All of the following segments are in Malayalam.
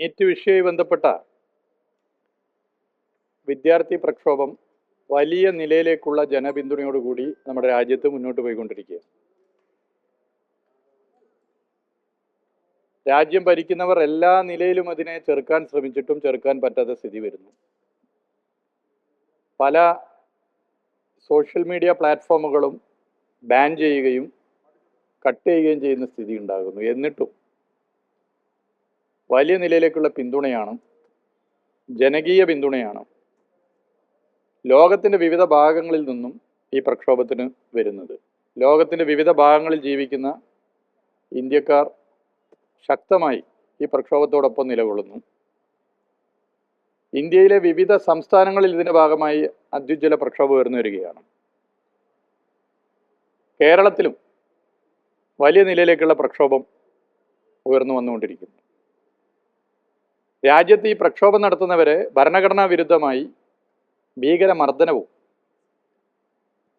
നീറ്റ് വിഷയവുമായി ബന്ധപ്പെട്ട വിദ്യാർത്ഥി പ്രക്ഷോഭം വലിയ നിലയിലേക്കുള്ള ജനപിന്തുണയോടുകൂടി നമ്മുടെ രാജ്യത്ത് മുന്നോട്ട് പോയിക്കൊണ്ടിരിക്കുക. രാജ്യം ഭരിക്കുന്നവർ എല്ലാ നിലയിലും അതിനെ ചെറുക്കാൻ ശ്രമിച്ചിട്ടും ചെറുക്കാൻ പറ്റാത്ത സ്ഥിതി വരുന്നു. പല സോഷ്യൽ മീഡിയ പ്ലാറ്റ്ഫോമുകളും ബാൻ ചെയ്യുകയും കട്ട് ചെയ്യുകയും ചെയ്യുന്ന സ്ഥിതി ഉണ്ടാകുന്നു. എന്നിട്ടും വലിയ നിലയിലേക്കുള്ള പിന്തുണയാണ്, ജനകീയ പിന്തുണയാണ് ലോകത്തിൻ്റെ വിവിധ ഭാഗങ്ങളിൽ നിന്നും ഈ പ്രക്ഷോഭത്തിന് വരുന്നത്. ലോകത്തിൻ്റെ വിവിധ ഭാഗങ്ങളിൽ ജീവിക്കുന്ന ഇന്ത്യക്കാർ ശക്തമായി ഈ പ്രക്ഷോഭത്തോടൊപ്പം നിലകൊള്ളുന്നു. ഇന്ത്യയിലെ വിവിധ സംസ്ഥാനങ്ങളിൽ ഇതിൻ്റെ ഭാഗമായി അത്യുജ്വല പ്രക്ഷോഭം ഉയർന്നു വരികയാണ്. കേരളത്തിലും വലിയ നിലയിലേക്കുള്ള പ്രക്ഷോഭം ഉയർന്നു വന്നുകൊണ്ടിരിക്കുന്നു. രാജ്യത്ത് ഈ പ്രക്ഷോഭം നടത്തുന്നവരെ ഭരണഘടനാ വിരുദ്ധമായി ഭീകരമർദ്ദനവും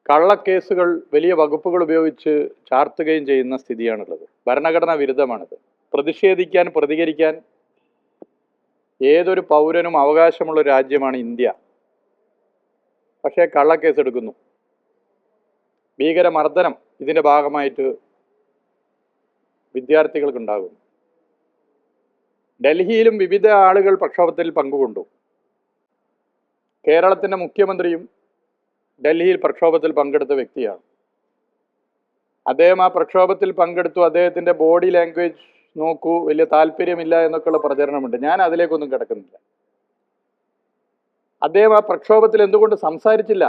കള്ളക്കേസുകൾ വലിയ വകുപ്പുകൾ ഉപയോഗിച്ച് ചാർത്തുകയും ചെയ്യുന്ന സ്ഥിതിയാണുള്ളത്. ഭരണഘടനാ വിരുദ്ധമാണിത്. പ്രതിഷേധിക്കാൻ, പ്രതികരിക്കാൻ ഏതൊരു പൗരനും അവകാശമുള്ള രാജ്യമാണ് ഇന്ത്യ. പക്ഷേ കള്ളക്കേസ് എടുക്കുന്നു. ഭീകരമർദ്ദനം ഇതിൻ്റെ ഭാഗമായിട്ട് വിദ്യാർത്ഥികൾക്കുണ്ടാകുന്നു. ഡൽഹിയിലും വിവിധ ആളുകൾ പ്രക്ഷോഭത്തിൽ പങ്കുകൊണ്ടു. കേരളത്തിൻ്റെ മുഖ്യമന്ത്രിയും ഡൽഹിയിൽ പ്രക്ഷോഭത്തിൽ പങ്കെടുത്ത വ്യക്തിയാണ്. അദ്ദേഹം ആ പ്രക്ഷോഭത്തിൽ പങ്കെടുത്തു. അദ്ദേഹത്തിൻ്റെ ബോഡി ലാംഗ്വേജ് നോക്കൂ, വലിയ താല്പര്യമില്ല എന്നൊക്കെയുള്ള പ്രചരണമുണ്ട്. ഞാൻ അതിലേക്കൊന്നും കിടക്കുന്നില്ല. അദ്ദേഹം ആ പ്രക്ഷോഭത്തിൽ എന്തുകൊണ്ട് സംസാരിച്ചില്ല?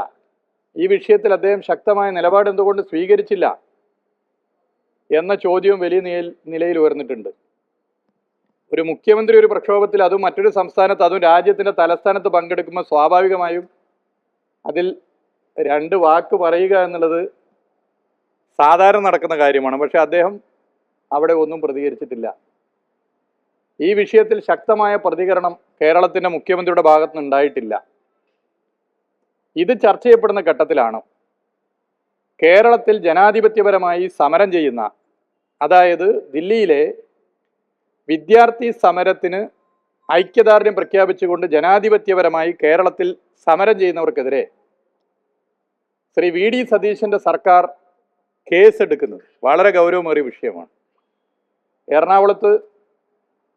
ഈ വിഷയത്തിൽ അദ്ദേഹം ശക്തമായ നിലപാട് എന്തുകൊണ്ട് സ്വീകരിച്ചില്ല എന്ന ചോദ്യവും വലിയ നിലയിൽ ഉയർന്നിട്ടുണ്ട്. ഒരു മുഖ്യമന്ത്രി ഒരു പ്രക്ഷോഭത്തിൽ, അതും മറ്റൊരു സംസ്ഥാനത്ത്, അതും രാജ്യത്തിൻ്റെ തലസ്ഥാനത്ത് പങ്കെടുക്കുമ്പോൾ സ്വാഭാവികമായും അതിൽ രണ്ട് വാക്ക് പറയുക എന്നുള്ളത് സാധാരണ നടക്കുന്ന കാര്യമാണ്. പക്ഷെ അദ്ദേഹം അവിടെ ഒന്നും പ്രതികരിച്ചിട്ടില്ല. ഈ വിഷയത്തിൽ ശക്തമായ പ്രതികരണം കേരളത്തിൻ്റെ മുഖ്യമന്ത്രിയുടെ ഭാഗത്ത് നിന്ന് ഉണ്ടായിട്ടില്ല. ഇത് ചർച്ച ചെയ്യപ്പെടുന്ന ഘട്ടത്തിലാണ് കേരളത്തിൽ ജനാധിപത്യപരമായി സമരം ചെയ്യുന്ന, അതായത് ദില്ലിയിലെ വിദ്യാർത്ഥി സമരത്തിന് ഐക്യദാർഢ്യം പ്രഖ്യാപിച്ചുകൊണ്ട് ജനാധിപത്യപരമായി കേരളത്തിൽ സമരം ചെയ്യുന്നവർക്കെതിരെ ശ്രീ VD സതീശൻ്റെ സർക്കാർ കേസെടുക്കുന്നത് വളരെ ഗൗരവമേറിയ വിഷയമാണ്. എറണാകുളത്ത്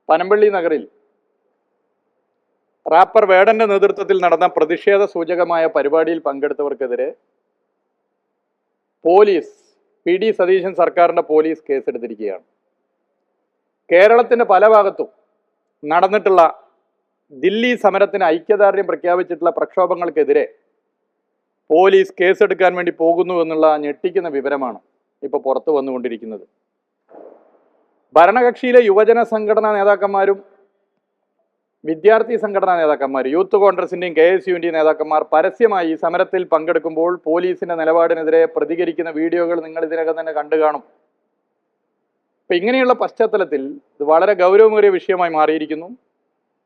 പനമ്പള്ളി നഗറിൽ റാപ്പർ വേടന്റെ നേതൃത്വത്തിൽ നടന്ന പ്രതിഷേധ സൂചകമായ പരിപാടിയിൽ പങ്കെടുത്തവർക്കെതിരെ പോലീസ്, VD സതീശൻ സർക്കാരിൻ്റെ പോലീസ് കേസെടുത്തിരിക്കുകയാണ്. കേരളത്തിൻ്റെ പല ഭാഗത്തും നടന്നിട്ടുള്ള ദില്ലി സമരത്തിന് ഐക്യദാർഢ്യം പ്രഖ്യാപിച്ചിട്ടുള്ള പ്രക്ഷോഭങ്ങൾക്കെതിരെ പോലീസ് കേസെടുക്കാൻ വേണ്ടി പോകുന്നു എന്നുള്ള ഞെട്ടിക്കുന്ന വിവരമാണ് ഇപ്പോൾ പുറത്തു വന്നുകൊണ്ടിരിക്കുന്നത്. ഭരണകക്ഷിയിലെ യുവജന സംഘടനാ നേതാക്കന്മാരും വിദ്യാർത്ഥി സംഘടനാ നേതാക്കന്മാർ, യൂത്ത് കോൺഗ്രസിൻ്റെയും KSUവിൻ്റെയും നേതാക്കന്മാർ പരസ്യമായി ഈ സമരത്തിൽ പങ്കെടുക്കുമ്പോൾ പോലീസിൻ്റെ നിലപാടിനെതിരെ പ്രതികരിക്കുന്ന വീഡിയോകൾ നിങ്ങൾ ഇതിനകം തന്നെ കണ്ടു കാണും. അപ്പം ഇങ്ങനെയുള്ള പശ്ചാത്തലത്തിൽ ഇത് വളരെ ഗൗരവമേറിയ വിഷയമായി മാറിയിരിക്കുന്നു.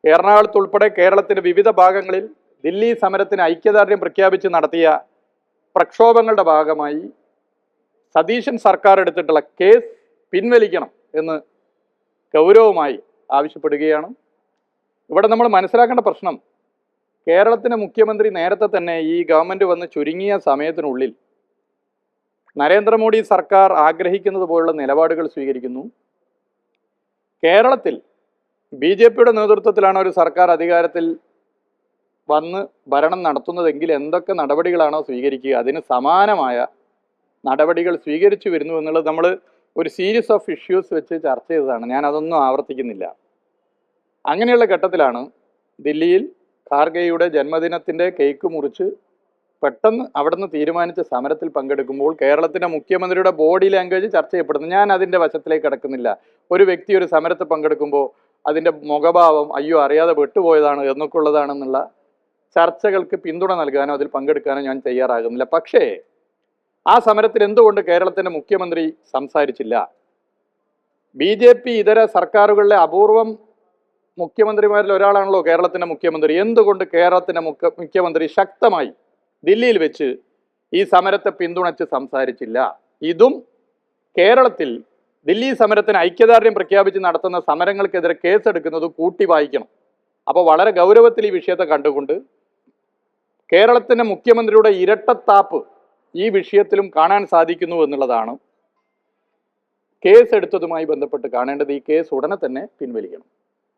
എറണാകുളത്ത് ഉൾപ്പെടെ കേരളത്തിൻ്റെ വിവിധ ഭാഗങ്ങളിൽ ദില്ലി സമരത്തിന് ഐക്യദാർഢ്യം പ്രഖ്യാപിച്ച് നടത്തിയ പ്രക്ഷോഭങ്ങളുടെ ഭാഗമായി സതീശൻ സർക്കാർ എടുത്തിട്ടുള്ള കേസ് പിൻവലിക്കണം എന്ന് ഗൗരവമായി ആവശ്യപ്പെടുകയാണ്. ഇവിടെ നമ്മൾ മനസ്സിലാക്കേണ്ട പ്രശ്നം, കേരളത്തിൻ്റെ മുഖ്യമന്ത്രി നേരത്തെ തന്നെ ഈ ഗവൺമെൻറ് വന്ന് ചുരുങ്ങിയ സമയത്തിനുള്ളിൽ നരേന്ദ്രമോദി സർക്കാർ ആഗ്രഹിക്കുന്നത് പോലുള്ള നിലപാടുകൾ സ്വീകരിക്കുന്നു. കേരളത്തിൽ BJPയുടെ നേതൃത്വത്തിലാണ് ഒരു സർക്കാർ അധികാരത്തിൽ വന്ന് ഭരണം നടത്തുന്നതെങ്കിൽ എന്തൊക്കെ നടപടികളാണോ സ്വീകരിക്കുക, അതിന് സമാനമായ നടപടികൾ സ്വീകരിച്ചു വരുന്നു എന്നുള്ളത് നമ്മൾ ഒരു സീരീസ് ഓഫ് ഇഷ്യൂസ് വെച്ച് ചർച്ച ചെയ്തതാണ്. ഞാൻ അതൊന്നും ആവർത്തിക്കുന്നില്ല. അങ്ങനെയുള്ള ഘട്ടത്തിലാണ് ദില്ലിയിൽ ഖാർഗെയുടെ ജന്മദിനത്തിൻ്റെ കേക്ക് മുറിച്ച് പെട്ടെന്ന് അവിടുന്ന് തീരുമാനിച്ച സമരത്തിൽ പങ്കെടുക്കുമ്പോൾ കേരളത്തിൻ്റെ മുഖ്യമന്ത്രിയുടെ ബോഡി ലാംഗ്വേജ് ചർച്ച ചെയ്യപ്പെടുന്നു. ഞാൻ അതിൻ്റെ വശത്തിലേക്ക് കിടക്കുന്നില്ല. ഒരു വ്യക്തി ഒരു സമരത്തിൽ പങ്കെടുക്കുമ്പോൾ അതിൻ്റെ മുഖഭാവം അയ്യോ അറിയാതെ വിട്ടുപോയതാണ് എന്നൊക്കെ ഉള്ളതാണെന്നുള്ള ചർച്ചകൾക്ക് പിന്തുണ നൽകാനോ അതിൽ പങ്കെടുക്കാനോ ഞാൻ തയ്യാറാകുന്നില്ല. പക്ഷേ ആ സമരത്തിൽ എന്തുകൊണ്ട് കേരളത്തിൻ്റെ മുഖ്യമന്ത്രി സംസാരിച്ചില്ല? BJP ഇതര സർക്കാരുകളിലെ അപൂർവം മുഖ്യമന്ത്രിമാരിൽ ഒരാളാണല്ലോ കേരളത്തിൻ്റെ മുഖ്യമന്ത്രി. എന്തുകൊണ്ട് കേരളത്തിൻ്റെ മുഖ്യമന്ത്രി ശക്തമായി ദില്ലിയിൽ വെച്ച് ഈ സമരത്തെ പിന്തുണച്ച് സംസാരിച്ചില്ല? ഇതും കേരളത്തിൽ ദില്ലി സമരത്തിന് ഐക്യദാർഢ്യം പ്രഖ്യാപിച്ച് നടത്തുന്ന സമരങ്ങൾക്കെതിരെ കേസെടുക്കുന്നത് കൂട്ടി വായിക്കണം. അപ്പോൾ വളരെ ഗൗരവത്തിൽ ഈ വിഷയത്തെ കണ്ടുകൊണ്ട് കേരളത്തിൻ്റെ മുഖ്യമന്ത്രിയുടെ ഇരട്ടത്താപ്പ് ഈ വിഷയത്തിലും കാണാൻ സാധിക്കുന്നു എന്നുള്ളതാണ് കേസെടുത്തതുമായി ബന്ധപ്പെട്ട് കാണേണ്ടത്. ഈ കേസ് ഉടനെ തന്നെ പിൻവലിക്കണം.